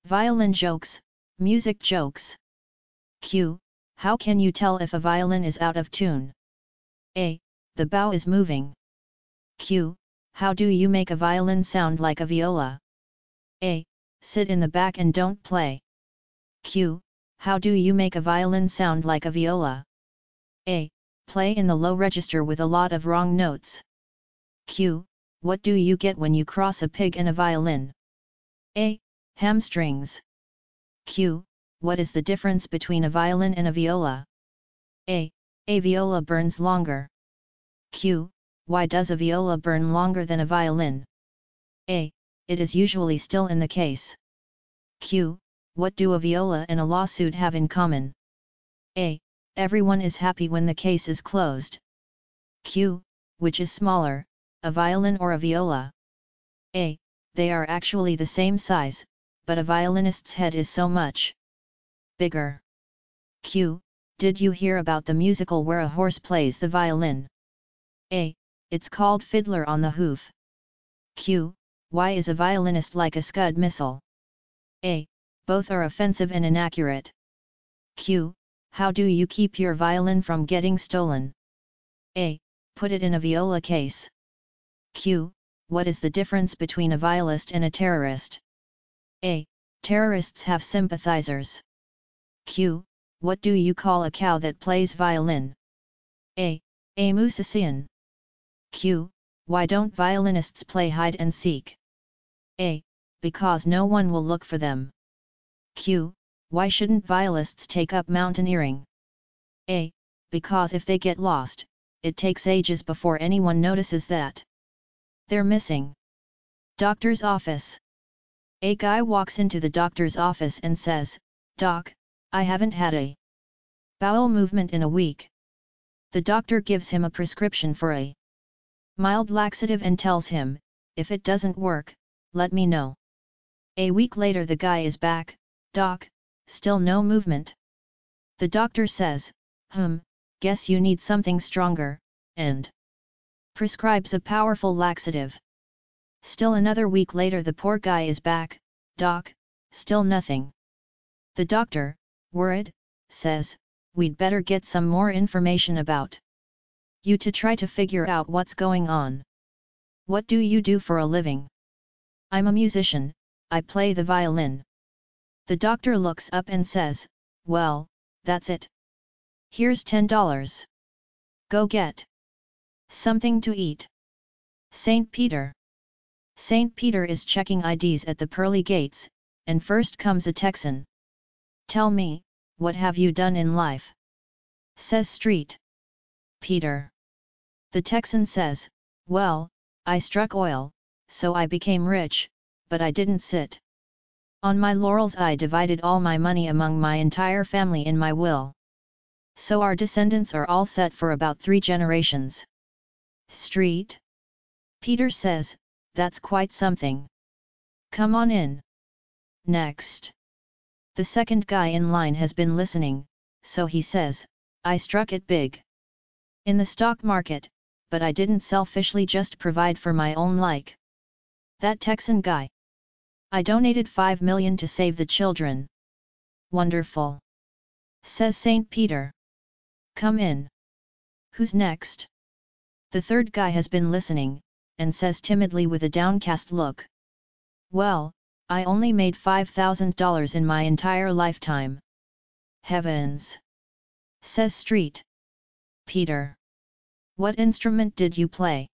Violin jokes, music jokes. Q. How can you tell if a violin is out of tune? A. The bow is moving. Q. How do you make a violin sound like a viola? A. Sit in the back and don't play. Q. How do you make a violin sound like a viola? A. Play in the low register with a lot of wrong notes. Q. What do you get when you cross a pig and a violin? A. Hamstrings. Q. What is the difference between a violin and a viola? A. A viola burns longer. Q. Why does a viola burn longer than a violin? A. It is usually still in the case. Q. What do a viola and a lawsuit have in common? A. Everyone is happy when the case is closed. Q. Which is smaller, a violin or a viola? A. They are actually the same size, but a violinist's head is so much bigger. Q. Did you hear about the musical where a horse plays the violin? A. It's called Fiddler on the Hoof. Q. Why is a violinist like a Scud missile? A. Both are offensive and inaccurate. Q. How do you keep your violin from getting stolen? A. Put it in a viola case. Q. What is the difference between a violist and a terrorist? A. Terrorists have sympathizers. Q. What do you call a cow that plays violin? A. A musician. Q. Why don't violinists play hide and seek? A. Because no one will look for them. Q. Why shouldn't violists take up mountaineering? A. Because if they get lost, it takes ages before anyone notices that they're missing. Doctor's office. A guy walks into the doctor's office and says, "Doc, I haven't had a bowel movement in a week." The doctor gives him a prescription for a mild laxative and tells him, "If it doesn't work, let me know." A week later the guy is back, "Doc, still no movement." The doctor says, "Guess you need something stronger," and prescribes a powerful laxative. Still another week later the poor guy is back, "Doc, still nothing." The doctor, worried, says, "We'd better get some more information about you to try to figure out what's going on. What do you do for a living?" "I'm a musician, I play the violin." The doctor looks up and says, "Well, that's it. Here's $10. Go get something to eat." St. Peter. St. Peter is checking IDs at the pearly gates, and first comes a Texan. "Tell me, what have you done in life?" says St. Peter. The Texan says, "Well, I struck oil, so I became rich, but I didn't sit on my laurels. I divided all my money among my entire family in my will. So our descendants are all set for about 3 generations." St. Peter says, "That's quite something. Come on in." Next. The second guy in line has been listening, so he says, "I struck it big in the stock market, but I didn't selfishly just provide for my own like that Texan guy. I donated $5 million to save the children." "Wonderful," says St. Peter. "Come in." "Who's next?" The third guy has been listening, and says timidly with a downcast look, "Well, I only made $5,000 in my entire lifetime." "Heavens," says St. Peter. "What instrument did you play?"